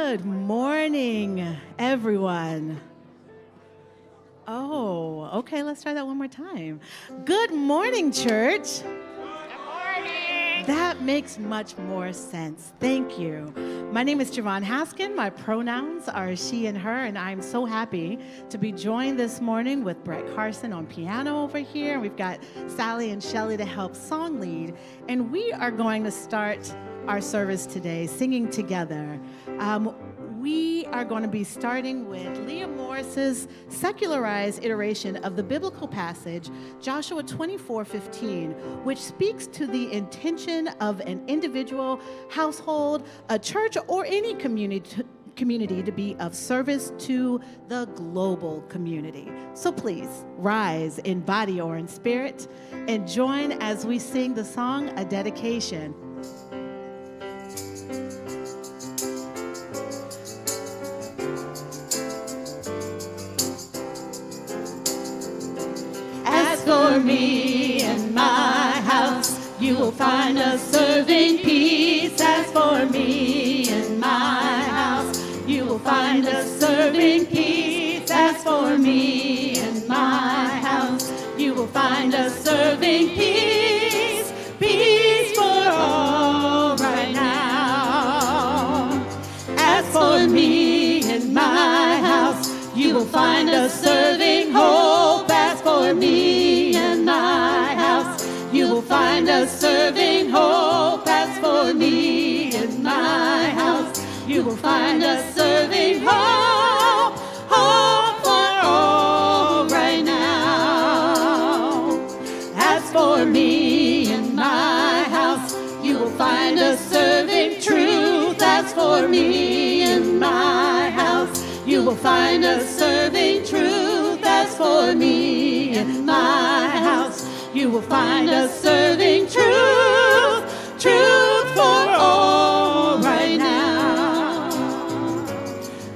Good morning, everyone. Oh, okay, let's try that one more time. Good morning, church. Good morning. That makes much more sense. Thank you. My name is Javon Haskin. My pronouns are she and her, and I'm so happy to be joined this morning with Brett Carson on piano over here. We've got Sally and Shelly to help song lead, and we are going to start our service today singing together. We are going to be starting with Leah Morris's secularized iteration of the biblical passage, Joshua 24:15, which speaks to the intention of an individual, household, a church, or any community to be of service to the global community. So please rise in body or in spirit and join as we sing the song, A Dedication. For me and my house, you will find us serving peace. As for me and my house, you will find us serving peace. As for me and my house, you will find us serving peace. Peace for all right now. As for me and my house, you will find us serving hope. As for me and my house, you will find us serving hope. As for me and my house, you will find us serving hope. Hope for all right now. As for me and my house, you will find us serving truth. As for me and my house, you will find us serving truth. As for me and my house, you will find us serving truth. Truth for all right now.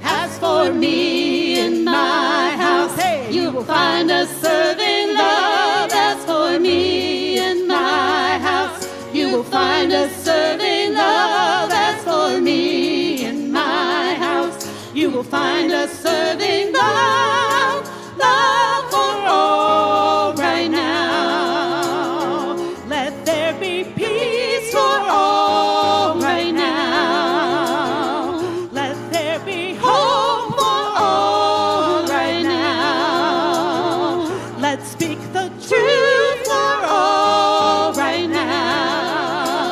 As for me and my house, you will find us serving love. As for me and my house, you will find us serving love. As for me and my house, you will find us serving love, love for all right now. Let there be peace for all right now. Let there be hope for all right now. Let's speak the truth for all right now.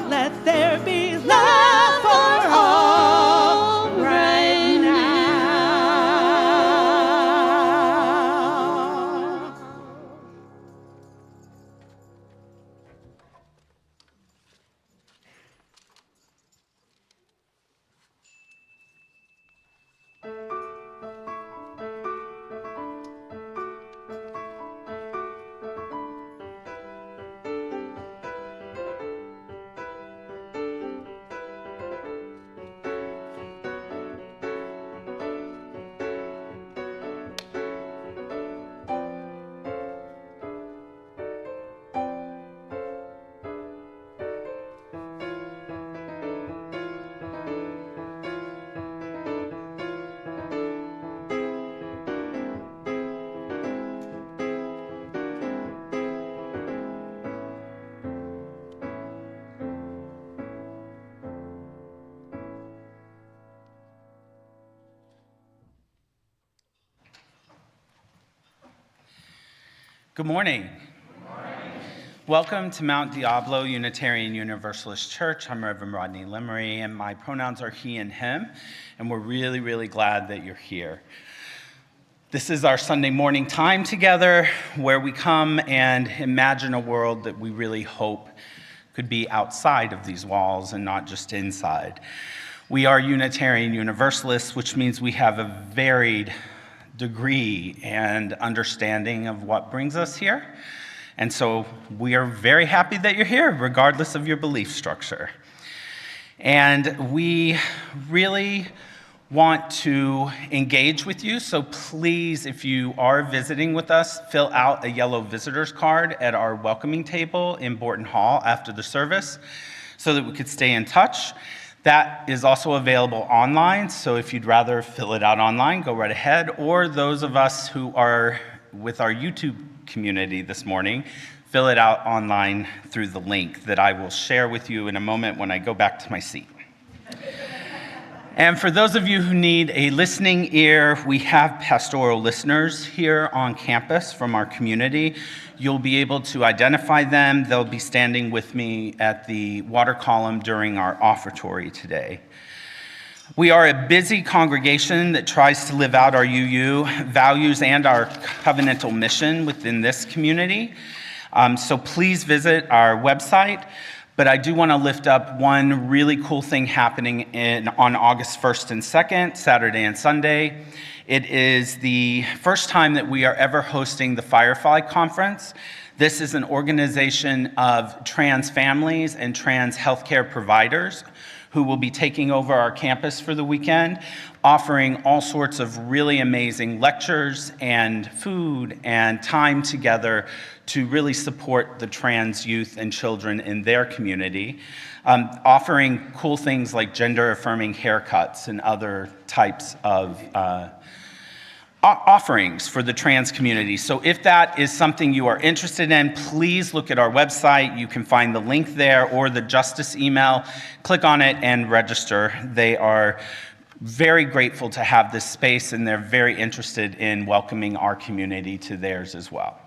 Let there be love for all right now. Good morning. Good morning. Welcome to Mount Diablo Unitarian Universalist Church. I'm Reverend Rodney Lemery, and my pronouns are he and him, and we're really, really glad that you're here. This is our Sunday morning time together where we come and imagine a world that we really hope could be outside of these walls and not just inside. We are Unitarian Universalists, which means we have a varied degree and understanding of what brings us here. And so we are very happy that you're here, regardless of your belief structure. And we really want to engage with you, so please, if you are visiting with us, fill out a yellow visitor's card at our welcoming table in Borton Hall after the service so that we could stay in touch. That is also available online, so if you'd rather fill it out online, go right ahead. Or those of us who are with our YouTube community this morning, fill it out online through the link that I will share with you in a moment when I go back to my seat. And for those of you who need a listening ear, we have pastoral listeners here on campus from our community. You'll be able to identify them. They'll be standing with me at the water column during our offertory today. We are a busy congregation that tries to live out our UU values and our covenantal mission within this community. So please visit our website. But I do want to lift up one really cool thing happening on August 1st and 2nd, Saturday and Sunday. It is the first time that we are ever hosting the Firefly Conference. This is an organization of trans families and trans healthcare providers who will be taking over our campus for the weekend, offering all sorts of really amazing lectures and food and time together to really support the trans youth and children in their community, offering cool things like gender-affirming haircuts and other types of offerings for the trans community. So if that is something you are interested in, please look at our website. You can find the link there or the Justice email. Click on it and register. They are very grateful to have this space, and they're very interested in welcoming our community to theirs as well.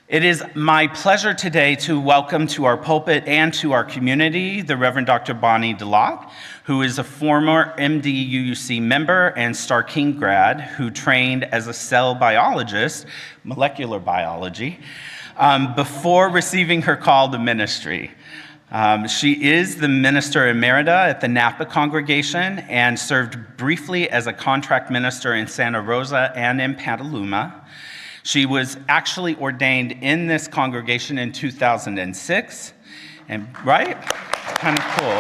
It is my pleasure today to welcome to our pulpit and to our community the Reverend Dr. Bonnie Dlott, who is a former MDUUC member and Star King grad who trained as a cell biologist, molecular biology, before receiving her call to ministry. She is the minister emerita at the Napa congregation and served briefly as a contract minister in Santa Rosa and in Petaluma. She was actually ordained in this congregation in 2006, and right? Kind of cool.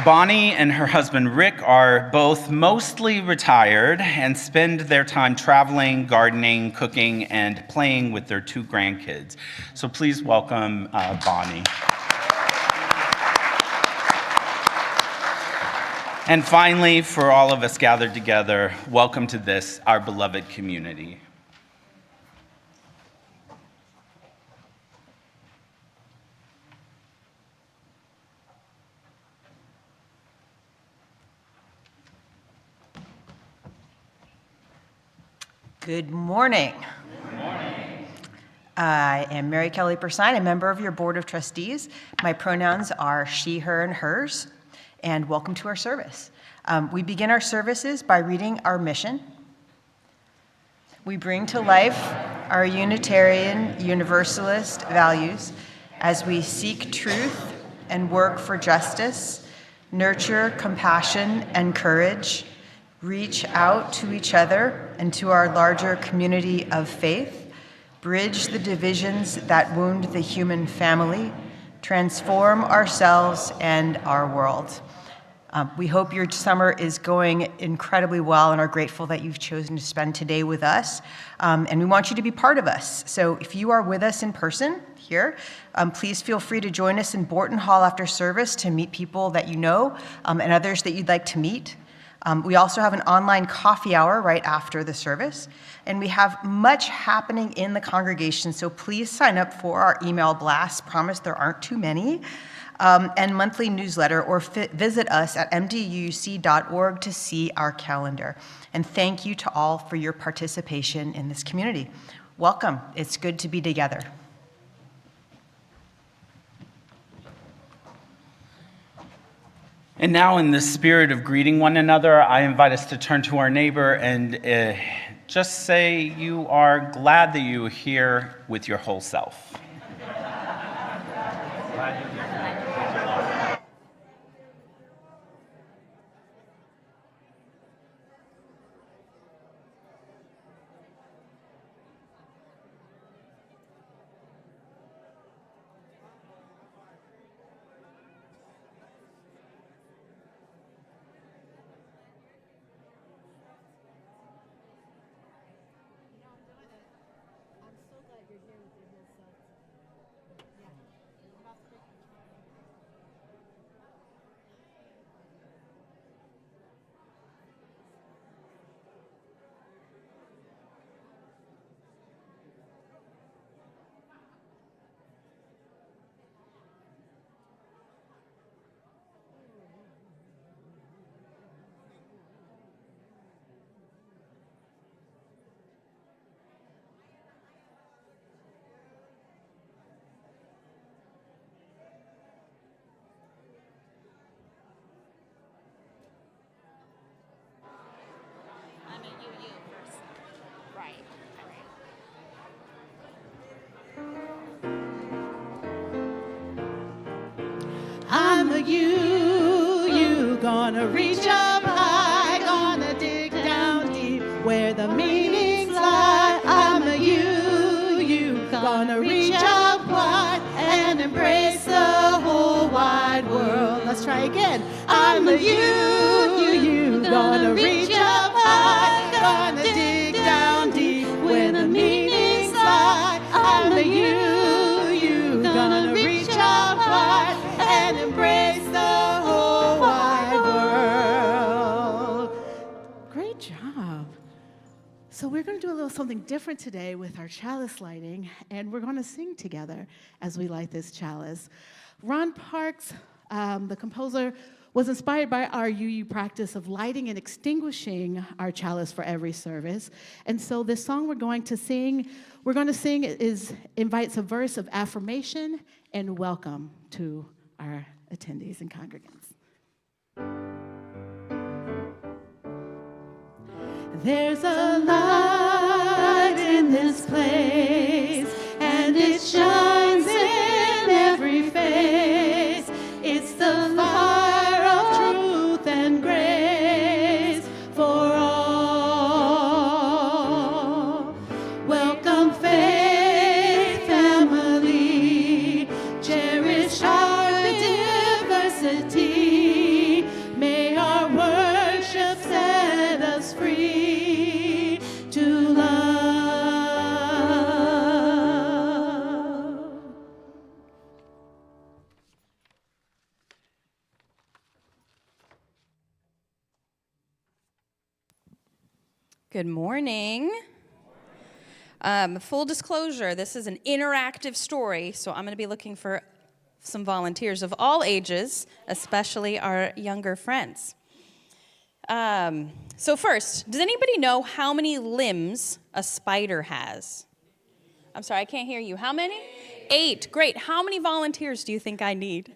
Bonnie and her husband Rick are both mostly retired and spend their time traveling, gardening, cooking, and playing with their 2 grandkids. So please welcome Bonnie. And finally, for all of us gathered together, welcome to this, our beloved community. Good morning. Good morning. I am Mary Kelly Persine, a member of your Board of Trustees. My pronouns are she, her, and hers, and welcome to our service. We begin our services by reading our mission. We bring to life our Unitarian Universalist values as we seek truth and work for justice, nurture compassion and courage, reach out to each other and to our larger community of faith, bridge the divisions that wound the human family, transform ourselves and our world. We hope your summer is going incredibly well and are grateful that you've chosen to spend today with us. And we want you to be part of us. So if you are with us in person here, please feel free to join us in Borton Hall after service to meet people that you know and others that you'd like to meet. We also have an online coffee hour right after the service, and we have much happening in the congregation, so please sign up for our email blasts. Promise there aren't too many, and monthly newsletter, or visit us at mduuc.org to see our calendar. And thank you to all for your participation in this community. Welcome. It's good to be together. And now, in the spirit of greeting one another, I invite us to turn to our neighbor and just say you are glad that you are here with your whole self. Glad you're here. a you gonna reach up high, gonna dig down deep where the meanings lie. I'm a you gonna reach up wide and embrace the whole wide world. Let's try again. I'm a you gonna reach up high, gonna dig down deep where the meanings lie. I'm a you gonna reach up wide and embrace the whole wide world. Great job. So we're going to do a little something different today with our chalice lighting, and we're going to sing together as we light this chalice. Ron Parks, the composer, was inspired by our UU practice of lighting and extinguishing our chalice for every service. And so this song we're going to sing invites a verse of affirmation and welcome to our attendees and congregants. There's a light in this place, and it shines in every face. It's the fire of truth and grace for all. Welcome, faith family, cherish our diversity. May our worship set us free to love. Good morning. Full disclosure, this is an interactive story, so I'm going to be looking for some volunteers of all ages, especially our younger friends. So first, does anybody know how many limbs a spider has? I'm sorry, I can't hear you. How many? 8. Great. How many volunteers do you think I need?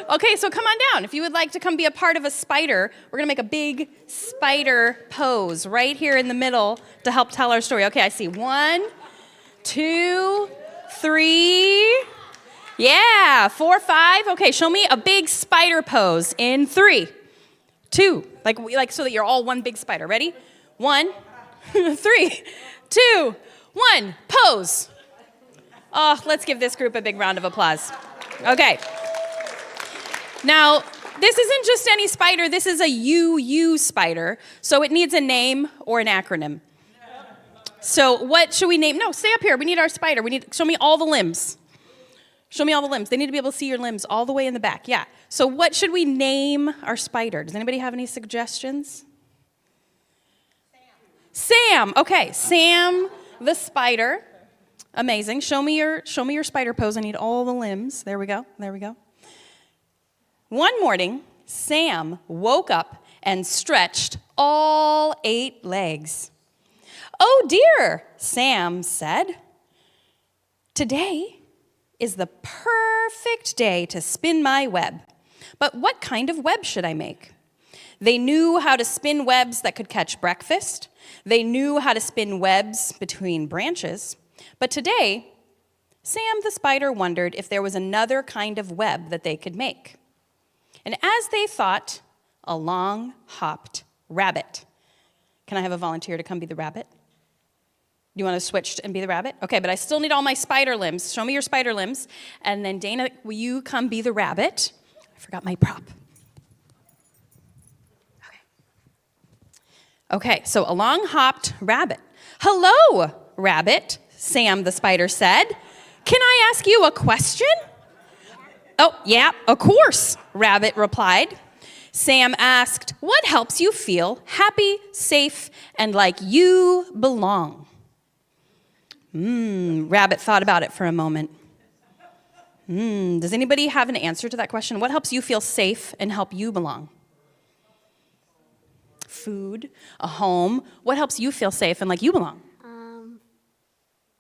Okay, so come on down. If you would like to come be a part of a spider, we're going to make a big spider pose right here in the middle to help tell our story. Okay, I see 1, 2, 3. Yeah, 4, 5. Okay, show me a big spider pose in 3, 2. Like so that you're all one big spider. Ready? 1, 3, 2, 1. Pose. Oh, let's give this group a big round of applause. Okay. Now, this isn't just any spider, this is a UU spider, so it needs a name or an acronym. So what should we name? No, stay up here, we need our spider. Show me all the limbs. Show me all the limbs. They need to be able to see your limbs all the way in the back, yeah. So what should we name our spider? Does anybody have any suggestions? Sam, okay, Sam the spider. Amazing, show me your spider pose. I need all the limbs. There we go. One morning, Sam woke up and stretched all 8 legs. "Oh dear," Sam said. "Today is the perfect day to spin my web. But what kind of web should I make?" They knew how to spin webs that could catch breakfast. They knew how to spin webs between branches. But today, Sam the spider wondered if there was another kind of web that they could make. And as they thought, along hopped Rabbit. Can I have a volunteer to come be the rabbit? You want to switch and be the rabbit? Okay, but I still need all my spider limbs. Show me your spider limbs. And then Dana, will you come be the rabbit? I forgot my prop. Okay, so along hopped Rabbit. "Hello, Rabbit," Sam the spider said. "Can I ask you a question?" "Oh, yeah, of course," Rabbit replied. Sam asked, "What helps you feel happy, safe, and like you belong?" Rabbit thought about it for a moment. Does anybody have an answer to that question? What helps you feel safe and help you belong? Food, a home. What helps you feel safe and like you belong?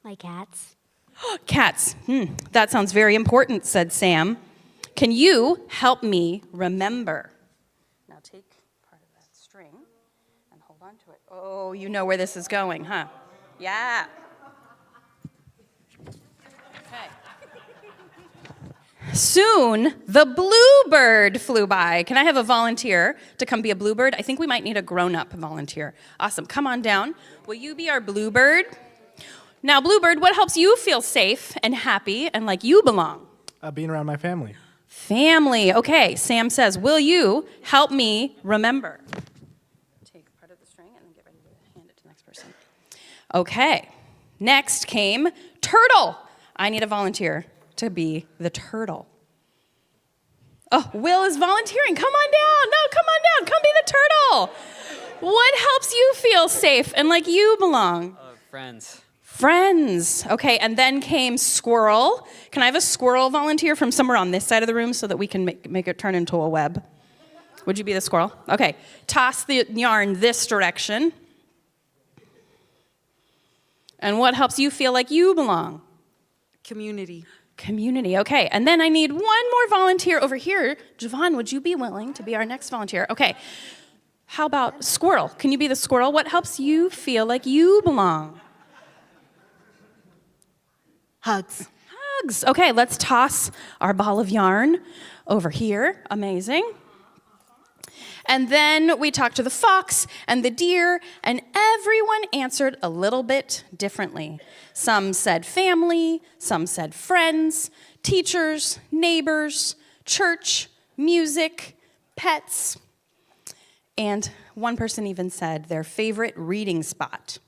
My cats. Cats. That sounds very important, said Sam. Can you help me remember? Now take part of that string and hold on to it. Oh, you know where this is going, huh? Yeah. Okay. Soon, the bluebird flew by. Can I have a volunteer to come be a bluebird? I think we might need a grown-up volunteer. Awesome. Come on down. Will you be our bluebird? Now, bluebird, what helps you feel safe and happy and like you belong? Being around my family. Family. Okay, Sam says, will you help me remember? Take part of the string and then get ready to hand it to the next person. Okay. Next came turtle. I need a volunteer to be the turtle. Oh, Will is volunteering. Come on down. No, come on down. Come be the turtle. What helps you feel safe and like you belong? Friends. Friends. Okay, and then came squirrel. Can I have a squirrel volunteer from somewhere on this side of the room so that we can make it turn into a web? Would you be the squirrel? Okay, toss the yarn this direction. And what helps you feel like you belong? Community. Community, okay. And then I need one more volunteer over here. Javon, would you be willing to be our next volunteer? Okay. How about squirrel? Can you be the squirrel? What helps you feel like you belong? Hugs. Hugs. Okay, let's toss our ball of yarn over here. Amazing. And then we talked to the fox and the deer, and everyone answered a little bit differently. Some said family, some said friends, teachers, neighbors, church, music, pets. And one person even said their favorite reading spot.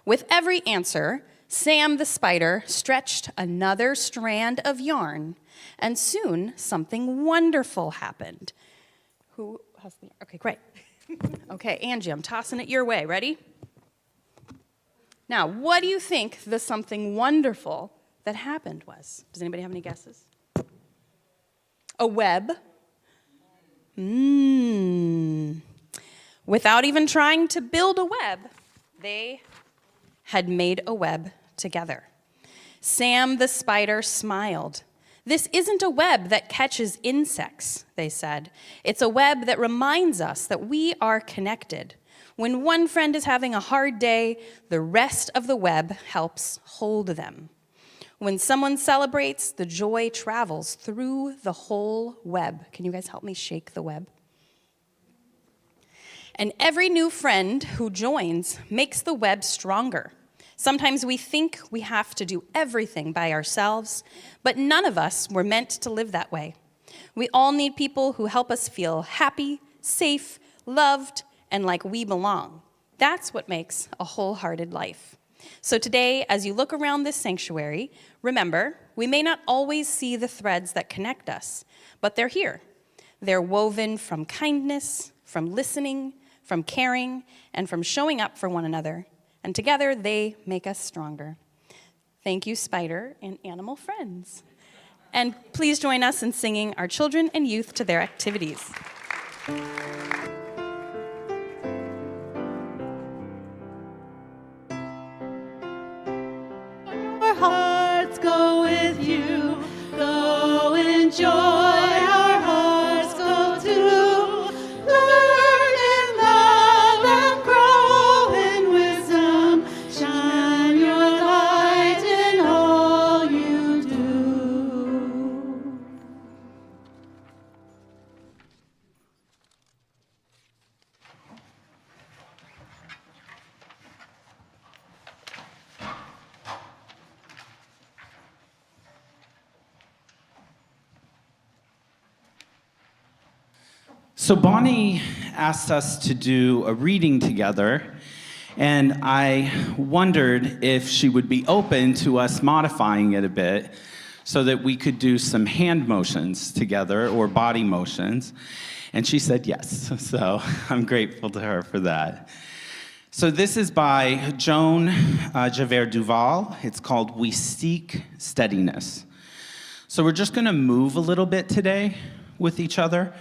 With every answer, Sam the spider stretched another strand of yarn, and soon something wonderful happened. Who has the yarn? Okay, great. Okay, Angie, I'm tossing it your way. Ready? Now, what do you think the something wonderful that happened was? Does anybody have any guesses? A web? Without even trying to build a web, they had made a web together. Sam the spider smiled. This isn't a web that catches insects, they said. It's a web that reminds us that we are connected. When one friend is having a hard day, the rest of the web helps hold them. When someone celebrates, the joy travels through the whole web. Can you guys help me shake the web? And every new friend who joins makes the web stronger. Sometimes we think we have to do everything by ourselves, but none of us were meant to live that way. We all need people who help us feel happy, safe, loved, and like we belong. That's what makes a wholehearted life. So today, as you look around this sanctuary, remember, we may not always see the threads that connect us, but they're here. They're woven from kindness, from listening, from caring, and from showing up for one another. And together, they make us stronger. Thank you, Spider and animal friends. And please join us in singing our children and youth to their activities. Our hearts go with you. Go enjoy. Our hearts go too. Learn and love and grow in wisdom. Shine your light in all you do. So Bonnie asked us to do a reading together, and I wondered if she would be open to us modifying it a bit so that we could do some hand motions together or body motions. And she said yes, so I'm grateful to her for that. So this is by Joan Javert Duval. It's called We Seek Steadiness. So we're just gonna move a little bit today with each other.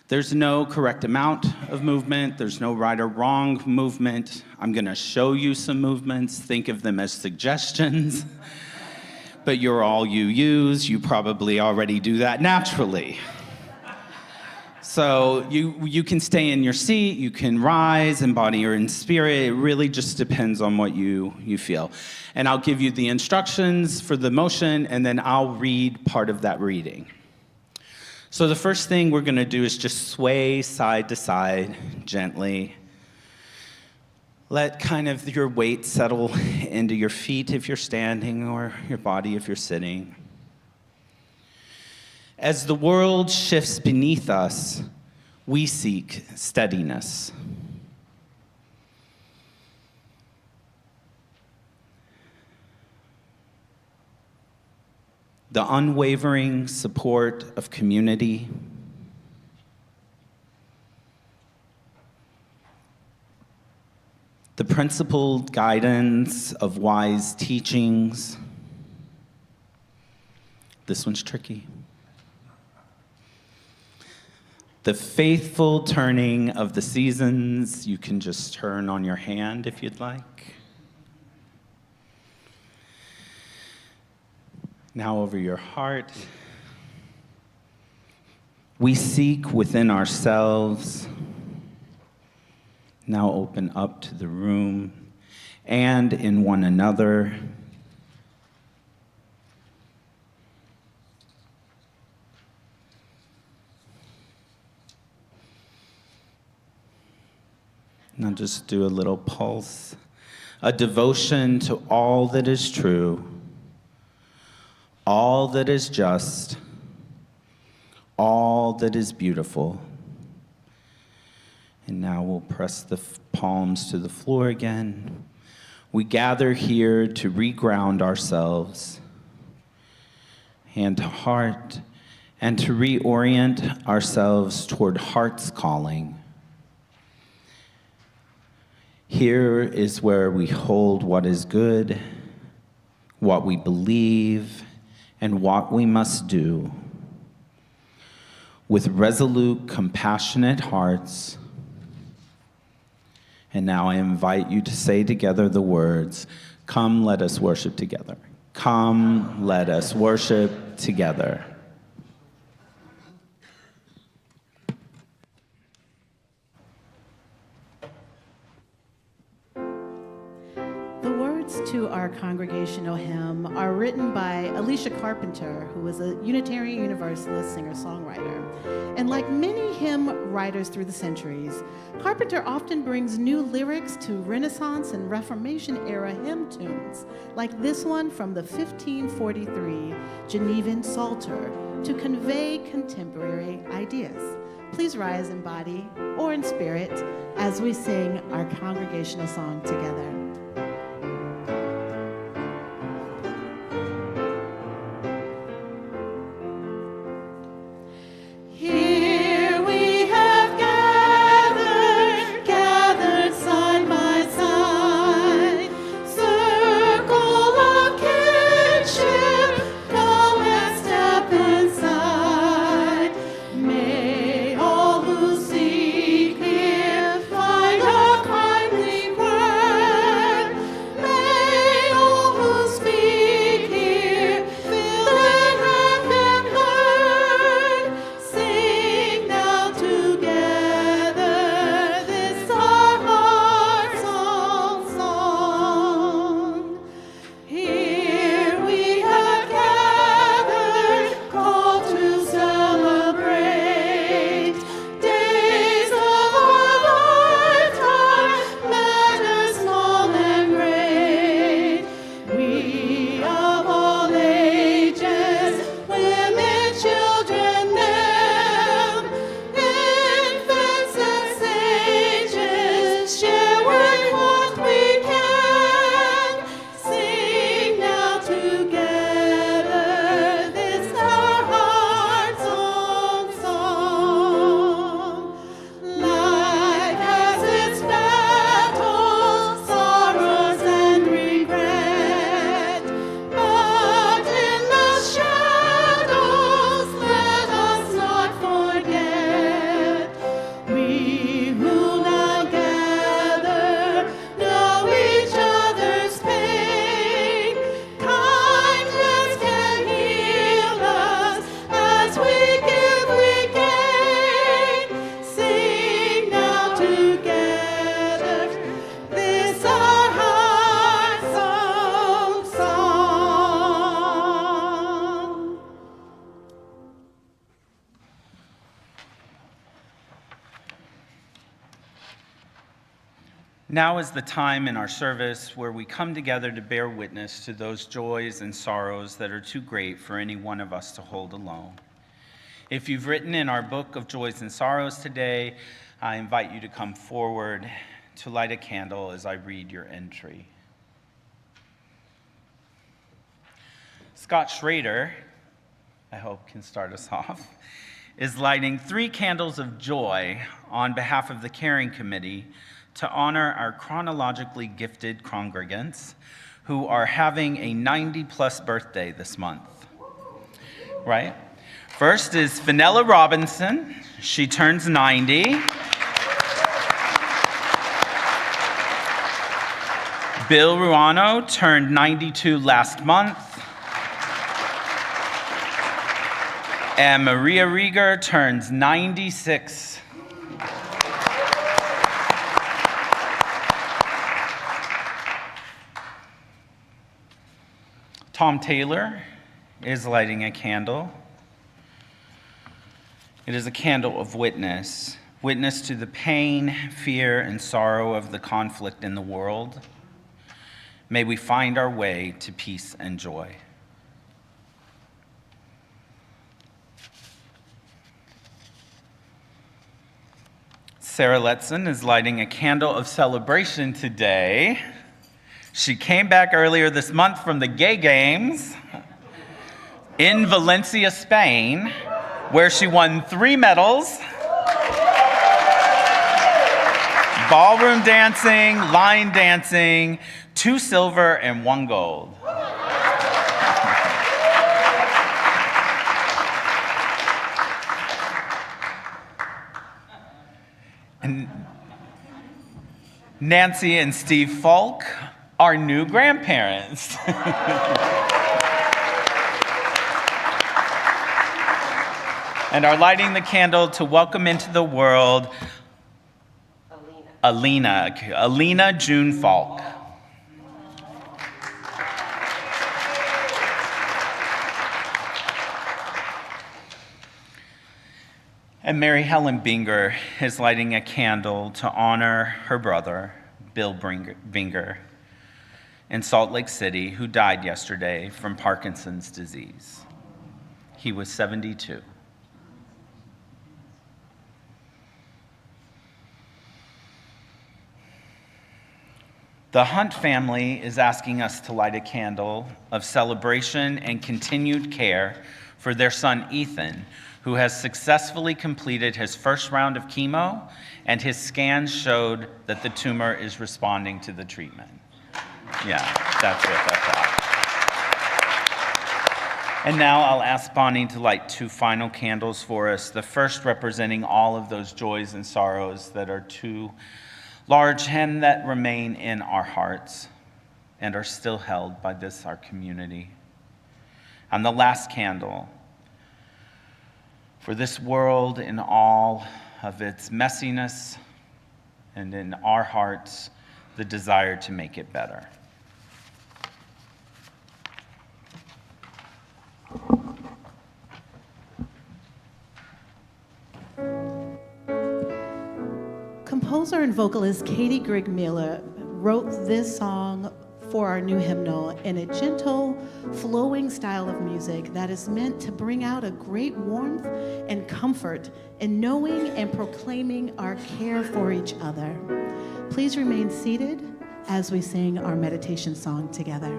There's no correct amount of movement. There's no right or wrong movement. I'm gonna show you some movements. Think of them as suggestions. But you're all use. You probably already do that naturally. So you can stay in your seat, you can rise in body or in spirit. It really just depends on what you feel. And I'll give you the instructions for the motion, and then I'll read part of that reading. So the first thing we're going to do is just sway side to side gently. Let kind of your weight settle into your feet if you're standing or your body if you're sitting. As the world shifts beneath us, we seek steadiness. The unwavering support of community, the principled guidance of wise teachings. This one's tricky. The faithful turning of the seasons. You can just turn on your hand if you'd like. Now over your heart. We seek within ourselves. Now open up to the room and in one another. Now just do a little pulse, a devotion to all that is true, all that is just, all that is beautiful. And now we'll press the palms to the floor again. We gather here to reground ourselves, hand to heart, and to reorient ourselves toward heart's calling. Here is where we hold what is good, what we believe, and what we must do. With resolute, compassionate hearts. And now I invite you to say together the words, "Come, let us worship together. Come, let us worship together." To our congregational hymn are written by Alicia Carpenter, who was a Unitarian Universalist singer-songwriter. And like many hymn writers through the centuries, Carpenter often brings new lyrics to Renaissance and Reformation-era hymn tunes, like this one from the 1543 Genevan Psalter, to convey contemporary ideas. Please rise in body or in spirit as we sing our congregational song together. Find a kindly prayer. Now is the time in our service where we come together to bear witness to those joys and sorrows that are too great for any one of us to hold alone. If you've written in our book of joys and sorrows today, I invite you to come forward to light a candle as I read your entry. Scott Schrader, I hope can start us off, is lighting 3 candles of joy on behalf of the Caring Committee to honor our chronologically gifted congregants who are having a 90-plus birthday this month, right? First is Fenella Robinson. She turns 90. Bill Ruano turned 92 last month. And Maria Rieger turns 96. Tom Taylor is lighting a candle. It is a candle of witness, witness to the pain, fear, and sorrow of the conflict in the world. May we find our way to peace and joy. Sarah Letson is lighting a candle of celebration today. She came back earlier this month from the Gay Games in Valencia, Spain, where she won 3 medals: ballroom dancing, line dancing, 2 silver and 1 gold. And Nancy and Steve Falk, our new grandparents. And are lighting the candle to welcome into the world Alina June Falk. And Mary Helen Binger is lighting a candle to honor her brother, Bill Binger, in Salt Lake City, who died yesterday from Parkinson's disease. He was 72. The Hunt family is asking us to light a candle of celebration and continued care for their son, Ethan, who has successfully completed his first round of chemo, and his scans showed that the tumor is responding to the treatment. Yeah, that's what that's at. And now I'll ask Bonnie to light 2 final candles for us, the first representing all of those joys and sorrows that are too large and that remain in our hearts and are still held by our community. And the last candle, for this world in all of its messiness, and in our hearts, the desire to make it better. Composer and vocalist Katie Grigg-Miller wrote this song for our new hymnal in a gentle, flowing style of music that is meant to bring out a great warmth and comfort in knowing and proclaiming our care for each other. Please remain seated as we sing our meditation song together.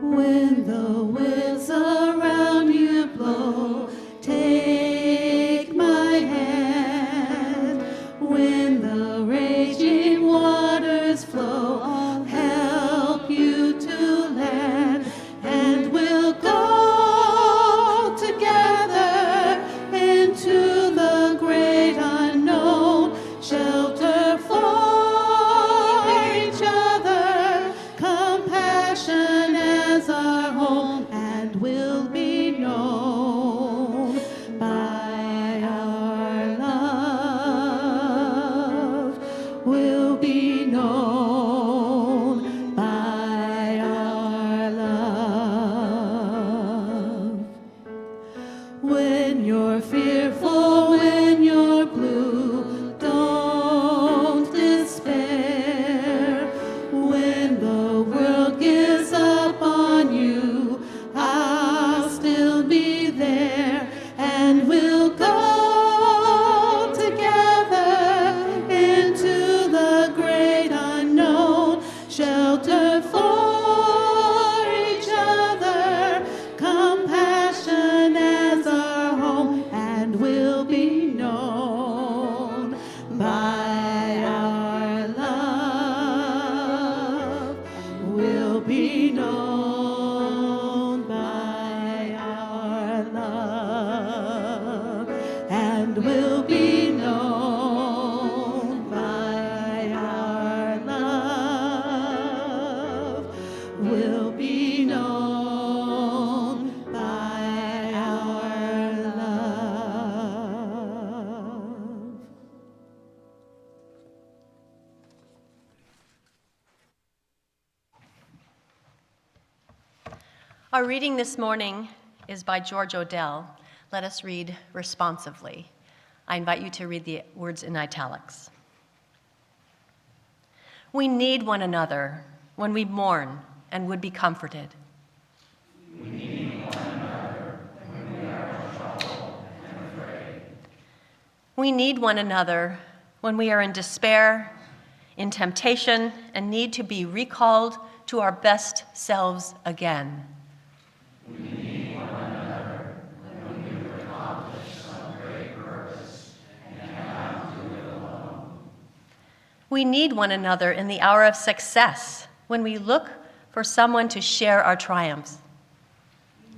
When the winds around you blow, take my hand. When the raging waters flow, I'll help you to land, and we'll go together into the great unknown. will be known by our love, will be known by our love, and will be known by our love, will be known by our love. Our reading this morning is by George Odell. Let us read responsively. I invite you to read the words in italics. We need one another when we mourn and would be comforted. We need one another when we are in trouble and afraid. We need one another when we are in despair, in temptation, and need to be recalled to our best selves again. We need one another when we've accomplished some great purpose and have to live alone. We need one another in the hour of success, when we look for someone to share our triumphs.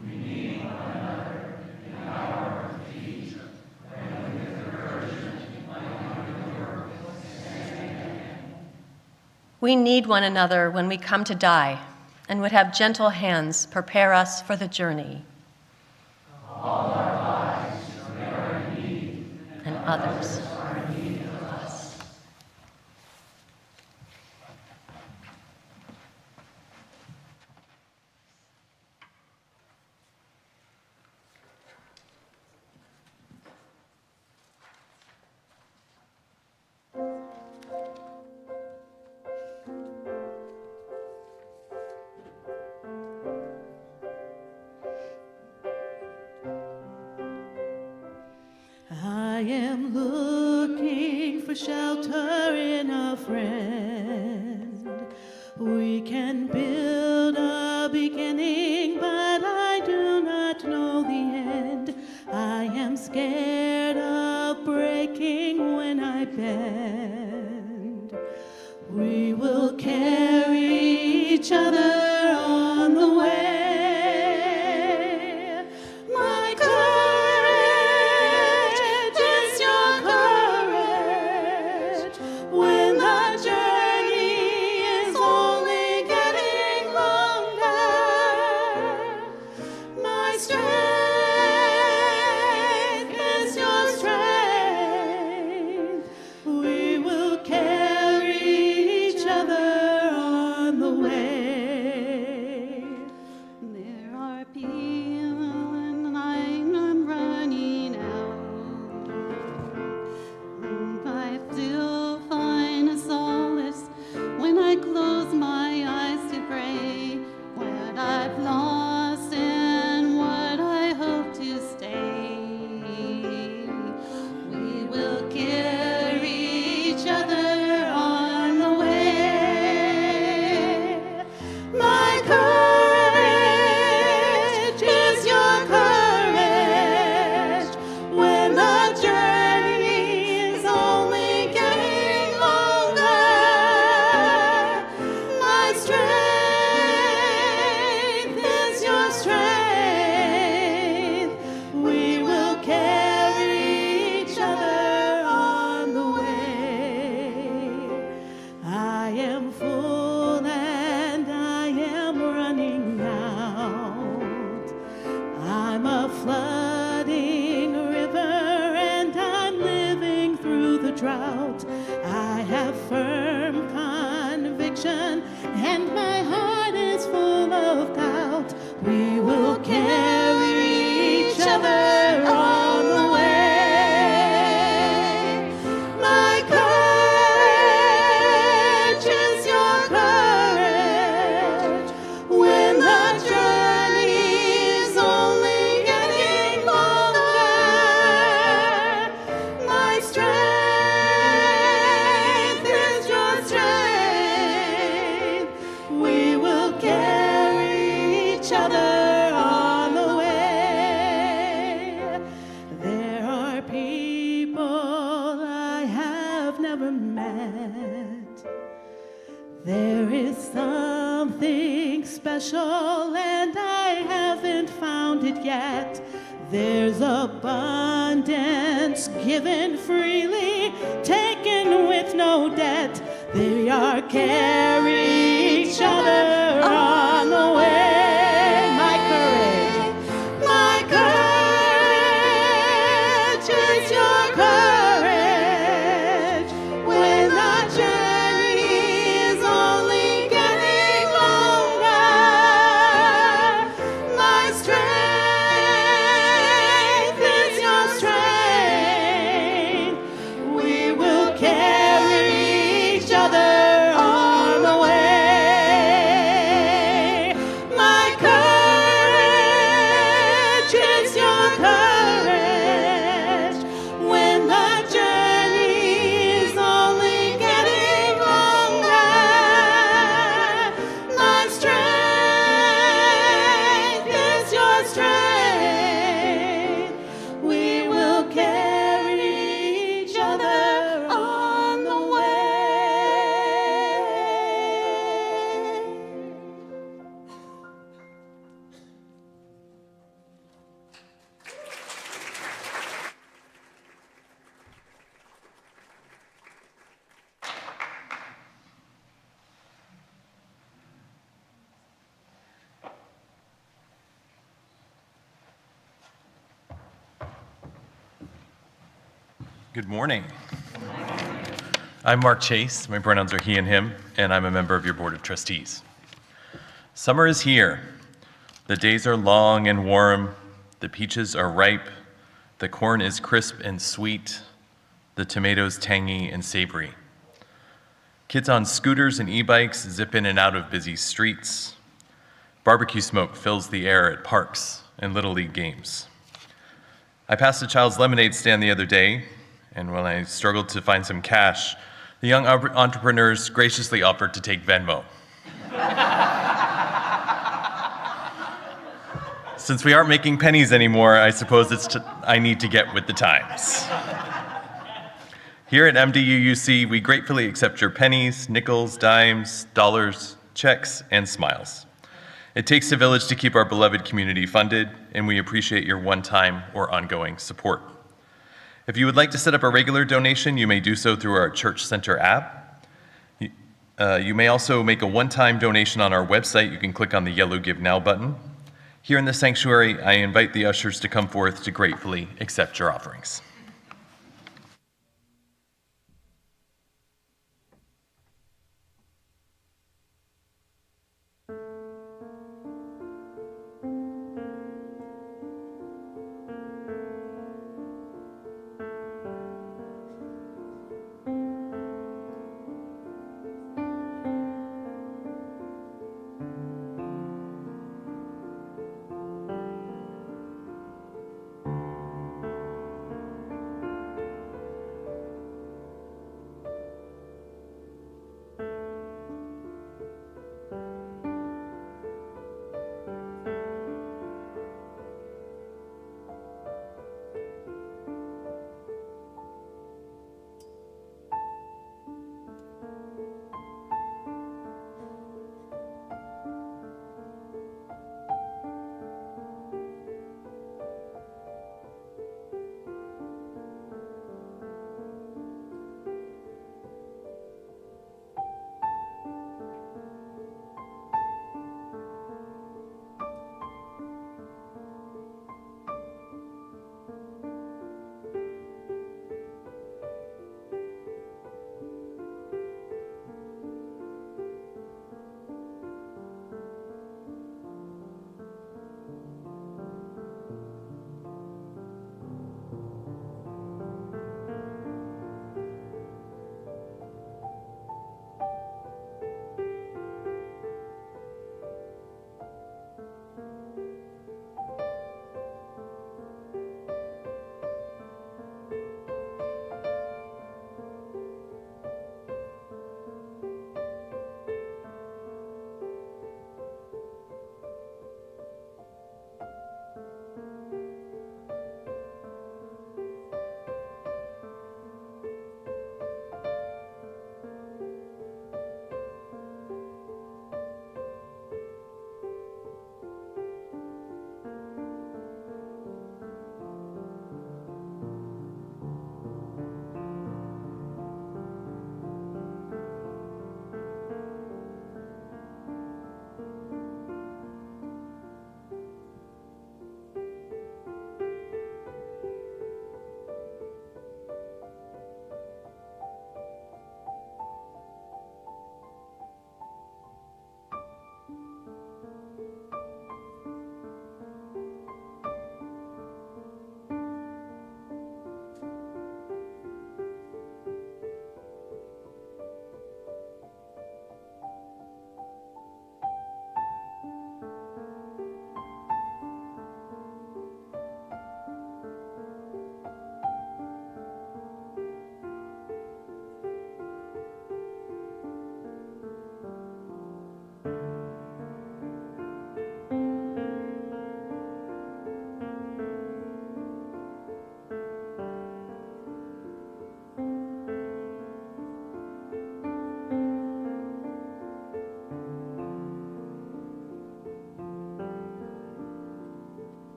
We need one another in the hour of defeat, when with encouragement like the work we need one another when we come to die, and would have gentle hands prepare us for the journey. All our lives we are in need, and others are in need of us. I am looking for shelter in a friend. We can build a beginning, but I do not know the end. I am scared of breaking when I bend. We will carry each other on the way. My courage is your courage when the journey is only getting longer. My strength is your strength. We will carry each other on the way. There are people and I'm running out. I still find a solace when I close my eyes to pray. What I've lost and what I hope to stay. We will carry each other on the way. My courage is your courage when the journey is only getting longer. My strength is your strength. We will carry each other on the way. I am full and I am running out. I'm a flooding river and I'm living through the drought. I have firm conviction and my heart is full of doubt. We will carry each other on the way. My courage is your courage when the journey is only getting longer. My strength is your strength. something special and I haven't found it yet. There's abundance given freely, taken with no debt. They are carry each other on the way. My courage is your courage. When the journey is only getting longer, my strength is your strength. We will carry each other on the way. My courage is your courage. When the journey is only getting longer, my strength is your strength. We will carry each other on the way. Good morning. I'm Mark Chase. My pronouns are he and him, and I'm a member of your Board of Trustees. Summer is here. The days are long and warm. The peaches are ripe. The corn is crisp and sweet. The tomatoes tangy and savory. Kids on scooters and e-bikes zip in and out of busy streets. Barbecue smoke fills the air at parks and Little League games. I passed a child's lemonade stand the other day, and when I struggled to find some cash, the young entrepreneurs graciously offered to take Venmo. Since we aren't making pennies anymore, I suppose I need to get with the times. Here at MDUUC, we gratefully accept your pennies, nickels, dimes, dollars, checks, and smiles. It takes a village to keep our beloved community funded, and we appreciate your one-time or ongoing support. If you would like to set up a regular donation, you may do so through our Church Center app. You may also make a one-time donation on our website. You can click on the yellow Give Now button. Here in the sanctuary, I invite the ushers to come forth to gratefully accept your offerings.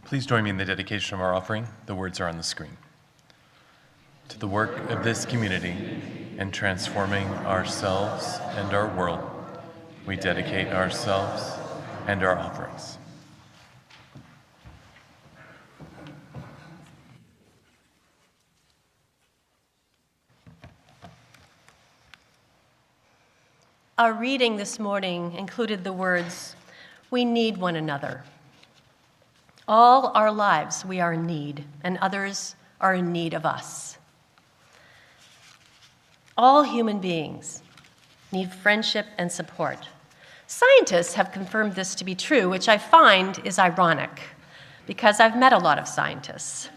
Please join me in the dedication of our offering. The words are on the screen. To the work of this community in transforming ourselves and our world, we dedicate ourselves and our offerings. Our reading this morning included the words, "We need one another." All our lives we are in need, and others are in need of us. All human beings need friendship and support. Scientists have confirmed this to be true, which I find is ironic, because I've met a lot of scientists.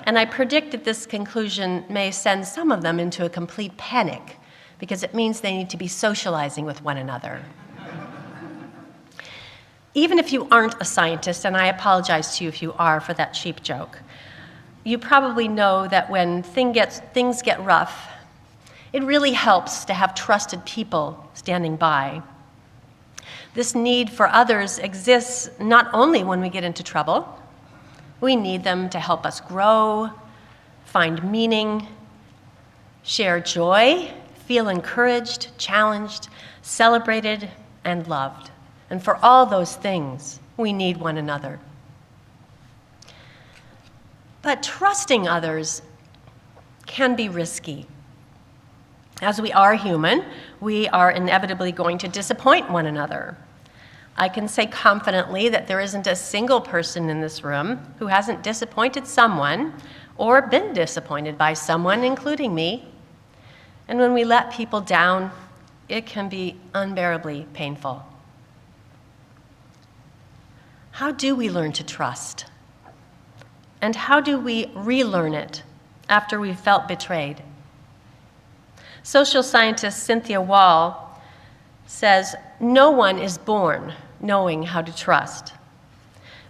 And I predict that this conclusion may send some of them into a complete panic, because it means they need to be socializing with one another. Even if you aren't a scientist, and I apologize to you if you are for that cheap joke, you probably know that when things get rough, it really helps to have trusted people standing by. This need for others exists not only when we get into trouble. We need them to help us grow, find meaning, share joy, feel encouraged, challenged, celebrated, and loved. And for all those things, we need one another. But trusting others can be risky. As we are human, we are inevitably going to disappoint one another. I can say confidently that there isn't a single person in this room who hasn't disappointed someone or been disappointed by someone, including me. And when we let people down, it can be unbearably painful. How do we learn to trust? And how do we relearn it after we've felt betrayed? Social scientist Cynthia Wall says, "No one is born knowing how to trust.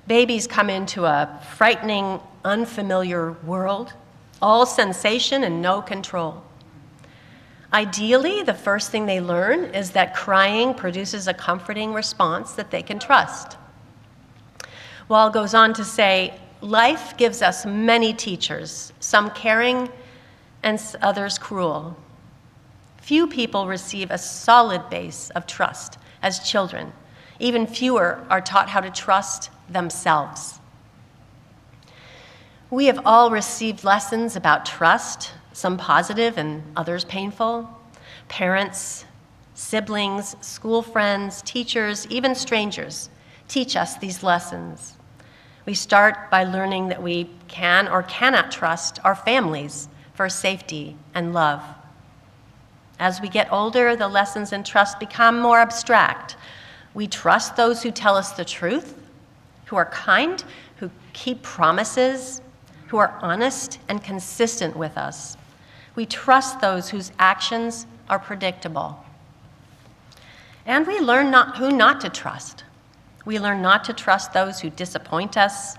Babies come into a frightening, unfamiliar world, all sensation and no control. Ideally, the first thing they learn is that crying produces a comforting response that they can trust." Wall goes on to say, "Life gives us many teachers, some caring and others cruel. Few people receive a solid base of trust as children. Even fewer are taught how to trust themselves." We have all received lessons about trust, some positive and others painful. Parents, siblings, school friends, teachers, even strangers teach us these lessons. We start by learning that we can or cannot trust our families for safety and love. As we get older, the lessons in trust become more abstract. We trust those who tell us the truth, who are kind, who keep promises, who are honest and consistent with us. We trust those whose actions are predictable. And we learn who not to trust. We learn not to trust those who disappoint us,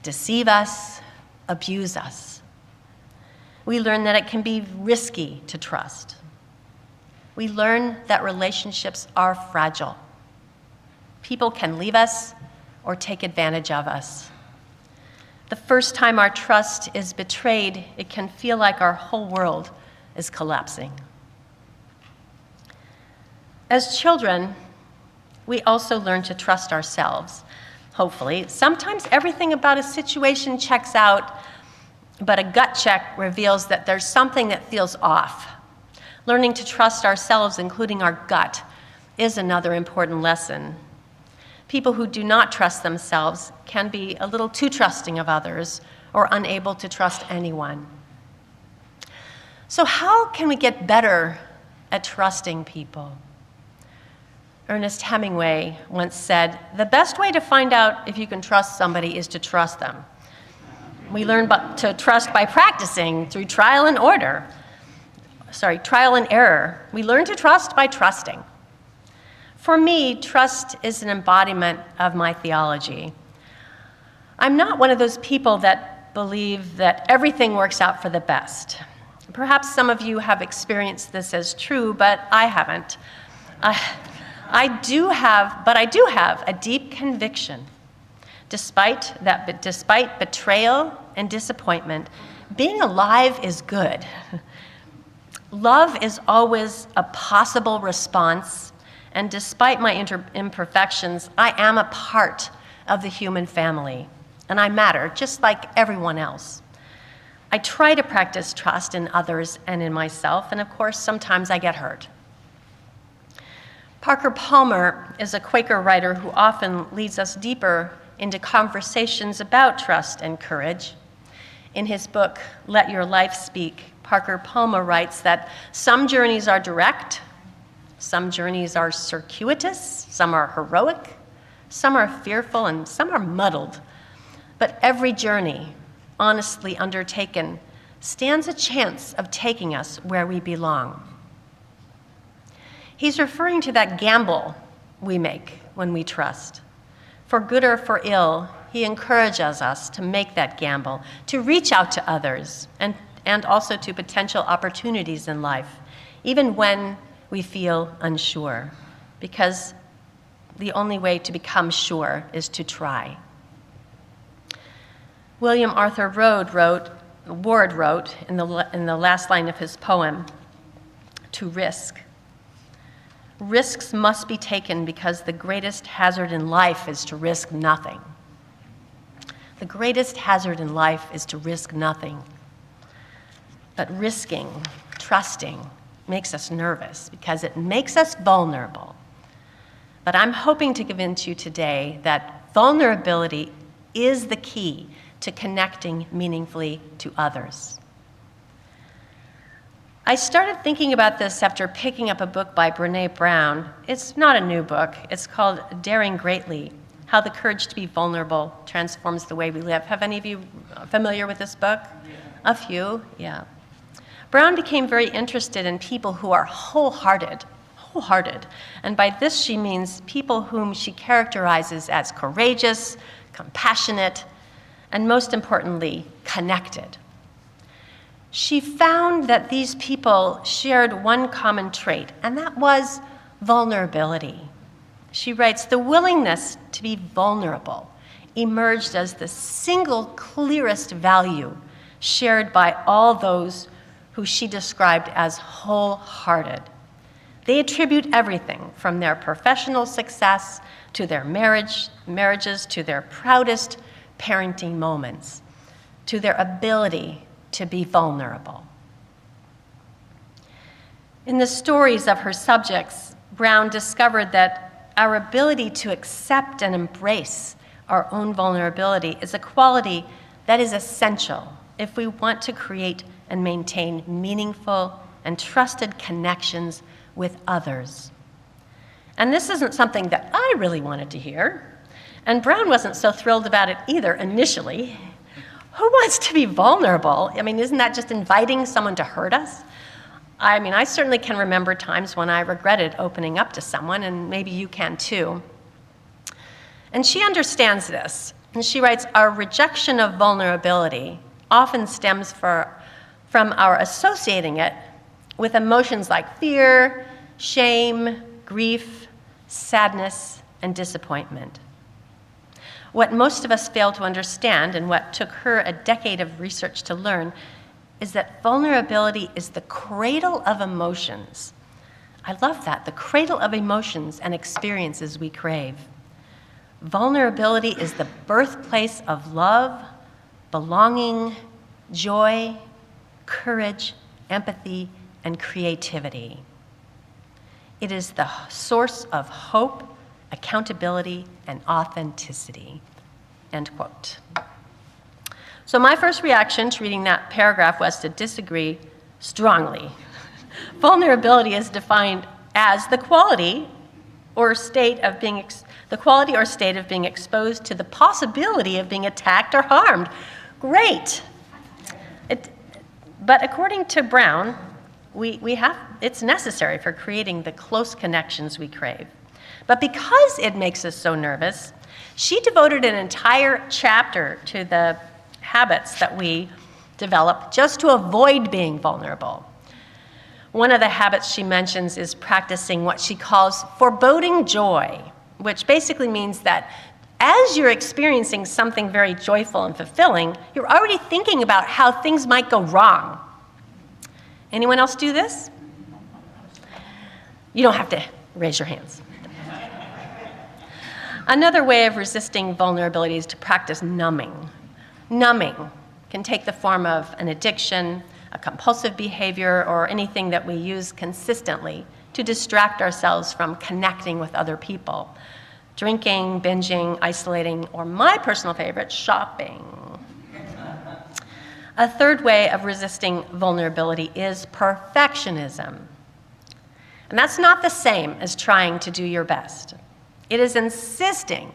deceive us, abuse us. We learn that it can be risky to trust. We learn that relationships are fragile. People can leave us or take advantage of us. The first time our trust is betrayed, it can feel like our whole world is collapsing. As children, we also learn to trust ourselves, hopefully. Sometimes everything about a situation checks out, but a gut check reveals that there's something that feels off. Learning to trust ourselves, including our gut, is another important lesson. People who do not trust themselves can be a little too trusting of others or unable to trust anyone. So how can we get better at trusting people? Ernest Hemingway once said, "The best way to find out if you can trust somebody is to trust them." We learn to trust by practicing through trial and error. We learn to trust by trusting. For me, trust is an embodiment of my theology. I'm not one of those people that believe that everything works out for the best. Perhaps some of you have experienced this as true, but I haven't. I do have a deep conviction Despite betrayal and disappointment, being alive is good. Love is always a possible response, and despite my imperfections, I am a part of the human family, and I matter just like everyone else. I try to practice trust in others and in myself, and of course, sometimes I get hurt. Parker Palmer is a Quaker writer who often leads us deeper into conversations about trust and courage. In his book, Let Your Life Speak, Parker Palmer writes that some journeys are direct, some journeys are circuitous, some are heroic, some are fearful, and some are muddled. But every journey, honestly undertaken, stands a chance of taking us where we belong. He's referring to that gamble we make when we trust. For good or for ill, he encourages us to make that gamble, to reach out to others, and also to potential opportunities in life, even when we feel unsure, because the only way to become sure is to try. William Arthur Ward wrote in the last line of his poem, "To risk. Risks must be taken because the greatest hazard in life is to risk nothing." The greatest hazard in life is to risk nothing. But risking, trusting, makes us nervous because it makes us vulnerable. But I'm hoping to convince you today that vulnerability is the key to connecting meaningfully to others. I started thinking about this after picking up a book by Brené Brown. It's not a new book. It's called Daring Greatly: How the Courage to be Vulnerable Transforms the Way We Live. Have any of you familiar with this book? Yeah. A few, yeah. Brown became very interested in people who are wholehearted. And by this she means people whom she characterizes as courageous, compassionate, and most importantly, connected. She found that these people shared one common trait, and that was vulnerability. She writes, "The willingness to be vulnerable emerged as the single clearest value shared by all those who she described as wholehearted. They attribute everything from their professional success to their marriages, to their proudest parenting moments, to their ability to be vulnerable." In the stories of her subjects, Brown discovered that our ability to accept and embrace our own vulnerability is a quality that is essential if we want to create and maintain meaningful and trusted connections with others. And this isn't something that I really wanted to hear, and Brown wasn't so thrilled about it either initially. Who wants to be vulnerable? I mean, isn't that just inviting someone to hurt us? I mean, I certainly can remember times when I regretted opening up to someone, and maybe you can too. And she understands this, and she writes, "Our rejection of vulnerability often stems from our associating it with emotions like fear, shame, grief, sadness, and disappointment. What most of us fail to understand, and what took her a decade of research to learn, is that vulnerability is the cradle of emotions. I love that, the cradle of emotions and experiences we crave. Vulnerability is the birthplace of love, belonging, joy, courage, empathy, and creativity. It is the source of hope, accountability, and authenticity." End quote. So my first reaction to reading that paragraph was to disagree strongly. Vulnerability is defined as the quality or state of being exposed to the possibility of being attacked or harmed. Great. But according to Brown, it's necessary for creating the close connections we crave. But because it makes us so nervous, she devoted an entire chapter to the habits that we develop just to avoid being vulnerable. One of the habits she mentions is practicing what she calls foreboding joy, which basically means that as you're experiencing something very joyful and fulfilling, you're already thinking about how things might go wrong. Anyone else do this? You don't have to raise your hands. Another way of resisting vulnerability is to practice numbing. Numbing can take the form of an addiction, a compulsive behavior, or anything that we use consistently to distract ourselves from connecting with other people. Drinking, binging, isolating, or my personal favorite, shopping. A third way of resisting vulnerability is perfectionism. And that's not the same as trying to do your best. It is insisting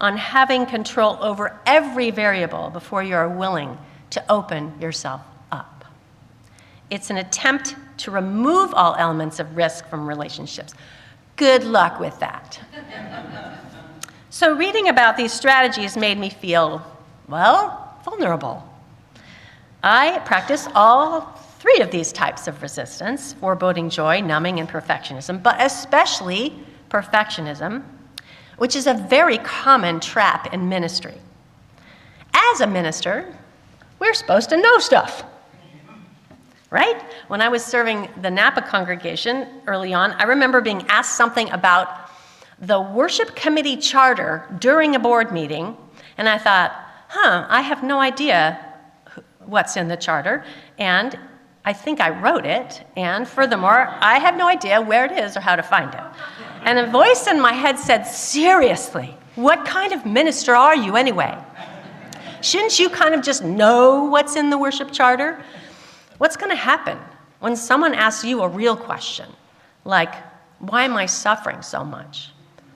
on having control over every variable before you are willing to open yourself up. It's an attempt to remove all elements of risk from relationships. Good luck with that. So reading about these strategies made me feel, well, vulnerable. I practice all three of these types of resistance: foreboding joy, numbing, and perfectionism, but especially perfectionism, which is a very common trap in ministry. As a minister, we're supposed to know stuff, right? When I was serving the Napa congregation early on, I remember being asked something about the worship committee charter during a board meeting, and I thought, I have no idea what's in the charter, and I think I wrote it, and furthermore, I have no idea where it is or how to find it. And a voice in my head said, seriously, what kind of minister are you anyway? Shouldn't you kind of just know what's in the worship charter? What's going to happen when someone asks you a real question, like, why am I suffering so much?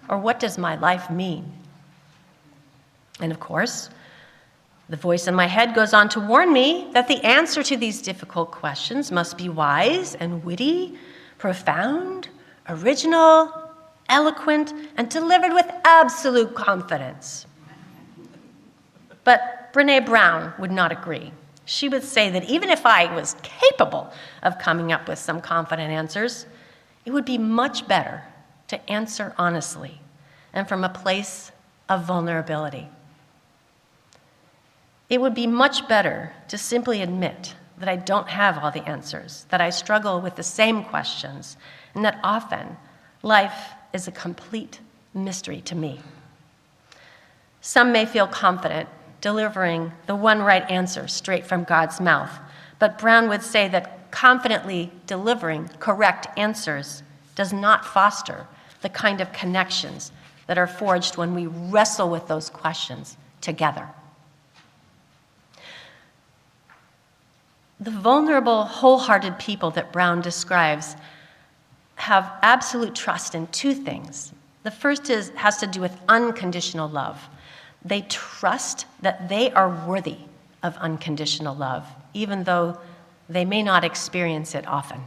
Or what does my life mean? And of course, the voice in my head goes on to warn me that the answer to these difficult questions must be wise and witty, profound, original, eloquent, and delivered with absolute confidence. But Brené Brown would not agree. She would say that even if I was capable of coming up with some confident answers, it would be much better to answer honestly and from a place of vulnerability. It would be much better to simply admit that I don't have all the answers, that I struggle with the same questions, and that often life is a complete mystery to me. Some may feel confident delivering the one right answer straight from God's mouth, but Brown would say that confidently delivering correct answers does not foster the kind of connections that are forged when we wrestle with those questions together. The vulnerable, wholehearted people that Brown describes have absolute trust in two things. The first has to do with unconditional love. They trust that they are worthy of unconditional love, even though they may not experience it often.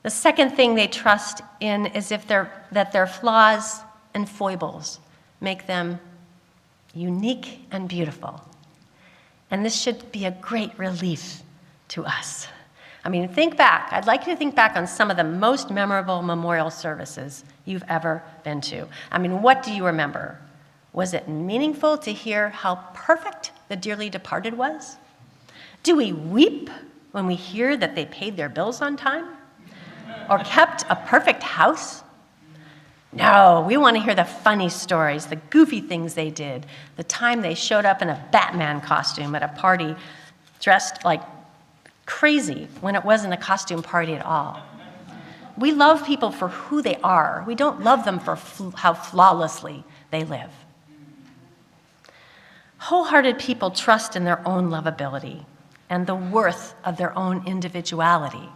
The second thing they trust in is that their flaws and foibles make them unique and beautiful. And this should be a great relief to us. I mean, think back. I'd like you to think back on some of the most memorable memorial services you've ever been to. I mean, what do you remember? Was it meaningful to hear how perfect the dearly departed was? Do we weep when we hear that they paid their bills on time? Or kept a perfect house? No, we want to hear the funny stories, the goofy things they did, the time they showed up in a Batman costume at a party dressed like crazy when it wasn't a costume party at all. We love people for who they are. We don't love them for how flawlessly they live. Wholehearted people trust in their own lovability and the worth of their own individuality.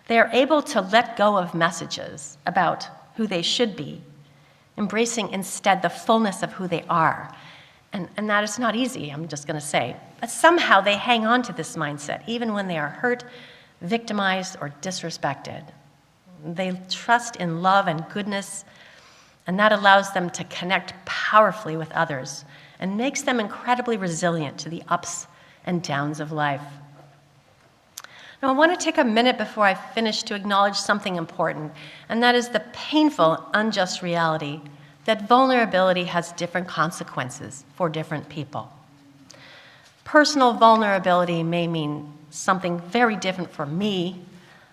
They are able to let go of messages about who they should be, embracing instead the fullness of who they are. And that is not easy, I'm just going to say. But somehow they hang on to this mindset, even when they are hurt, victimized, or disrespected. They trust in love and goodness, and that allows them to connect powerfully with others and makes them incredibly resilient to the ups and downs of life. Now, I want to take a minute before I finish to acknowledge something important, and that is the painful, unjust reality that vulnerability has different consequences for different people. Personal vulnerability may mean something very different for me,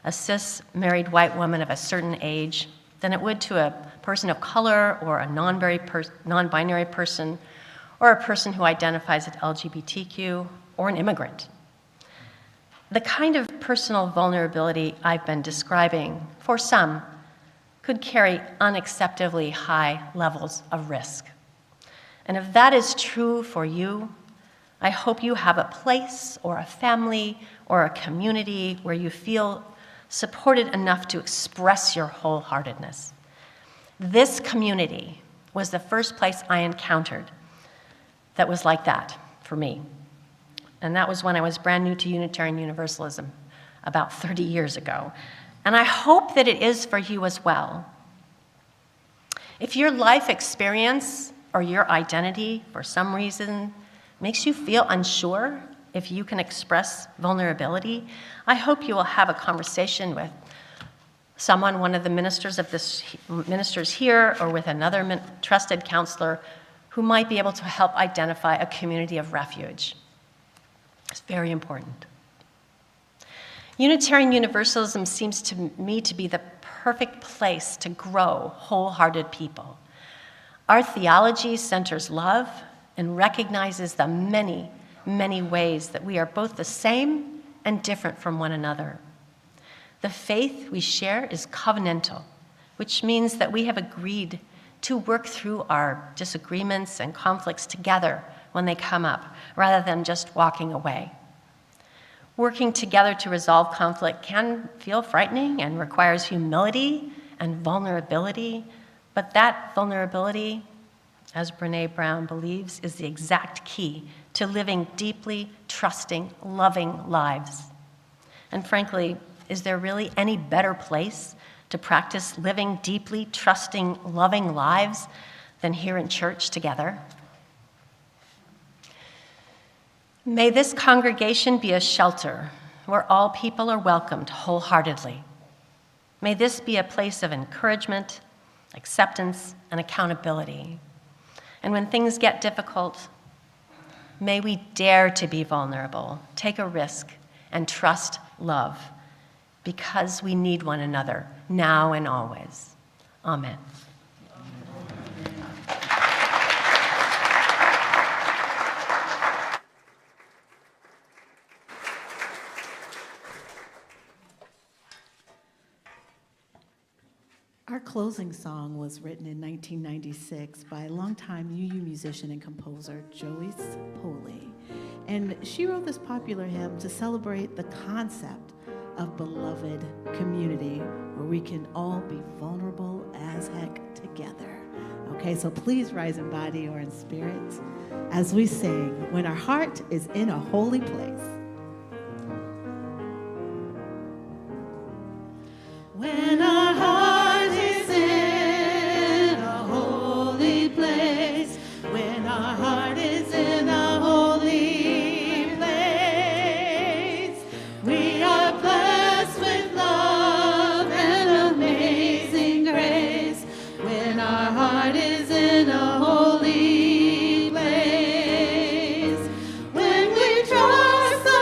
a cis married white woman of a certain age, than it would to a person of color or a non-binary person or a person who identifies as LGBTQ or an immigrant. The kind of personal vulnerability I've been describing, for some, could carry unacceptably high levels of risk. And if that is true for you, I hope you have a place or a family or a community where you feel supported enough to express your wholeheartedness. This community was the first place I encountered that was like that for me. And that was when I was brand new to Unitarian Universalism about 30 years ago. And I hope that it is for you as well. If your life experience or your identity, for some reason, makes you feel unsure if you can express vulnerability, I hope you will have a conversation with someone, one of the ministers here, or with another trusted counselor who might be able to help identify a community of refuge. It's very important. Unitarian Universalism seems to me to be the perfect place to grow wholehearted people. Our theology centers love and recognizes the many, many ways that we are both the same and different from one another. The faith we share is covenantal, which means that we have agreed to work through our disagreements and conflicts together when they come up, rather than just walking away. Working together to resolve conflict can feel frightening and requires humility and vulnerability, but that vulnerability, as Brené Brown believes, is the exact key to living deeply trusting, loving lives. And frankly, is there really any better place to practice living deeply trusting, loving lives than here in church together? May this congregation be a shelter where all people are welcomed wholeheartedly. May this be a place of encouragement, acceptance, and accountability. And when things get difficult, may we dare to be vulnerable, take a risk, and trust love, because we need one another now and always. Amen. Our closing song was written in 1996 by longtime UU musician and composer Joyce Poley. And she wrote this popular hymn to celebrate the concept of beloved community where we can all be vulnerable as heck together. Okay, so please rise in body or in spirit as we sing, When Our Heart is in a Holy Place. When our heart is in a holy place, when our heart is in a holy place, we are blessed with love and amazing grace. When our heart is in a holy place, when we trust the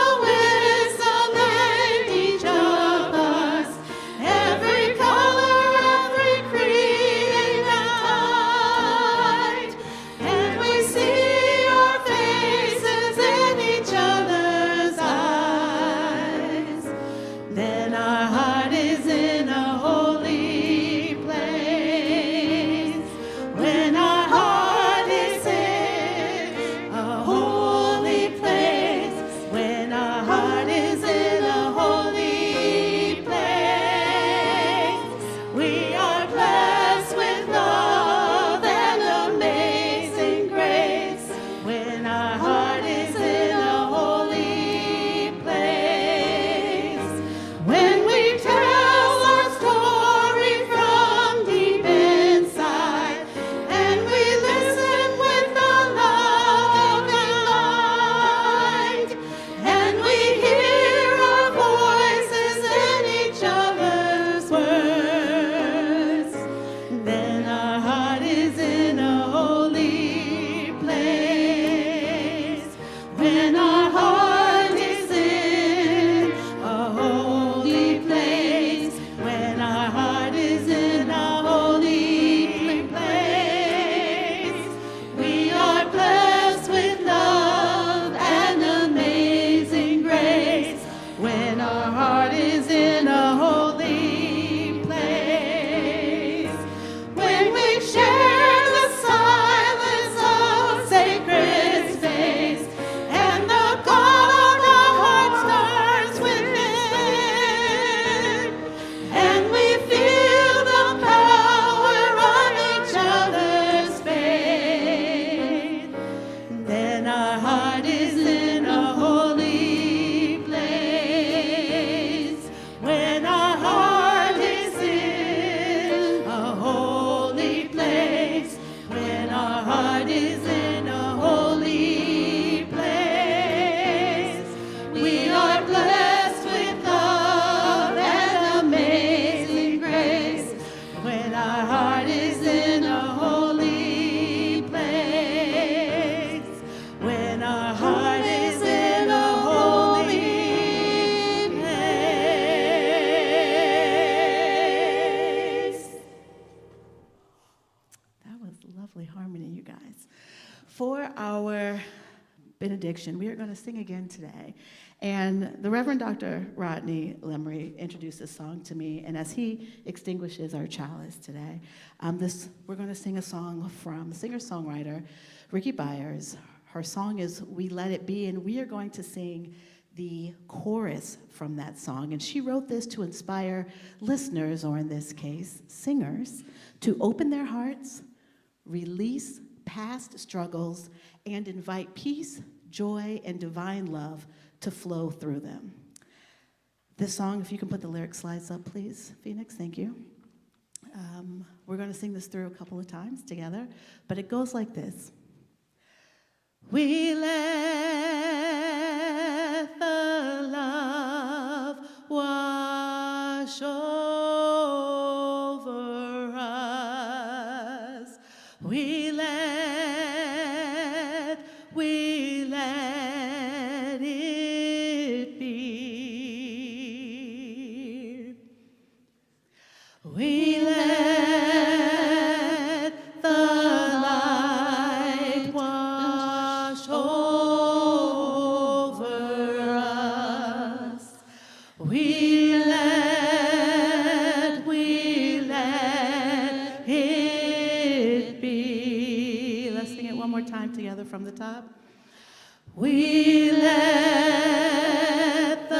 benediction, we are going to sing again today. And the Reverend Dr. Rodney Lemery introduced this song to me, and as he extinguishes our chalice today, we're going to sing a song from singer-songwriter Ricky Byers. Her song is We Let It Be, and we are going to sing the chorus from that song. And she wrote this to inspire listeners, or in this case, singers, to open their hearts, release past struggles, and invite peace, joy, and divine love to flow through them. This song, if you can put the lyric slides up, please, Phoenix, thank you. We're going to sing this through a couple of times together, but it goes like this. We let the love wash over us. We let it be. We let the light wash over us. We let it be. Let's sing it one more time together from the top. We let the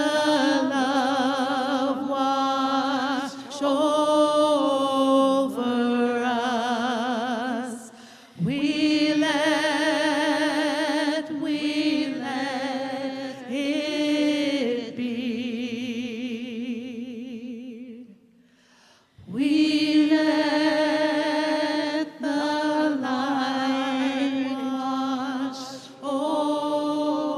love wash over us. We let it be. We let the light wash over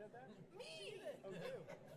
said that? Me! Oh, you.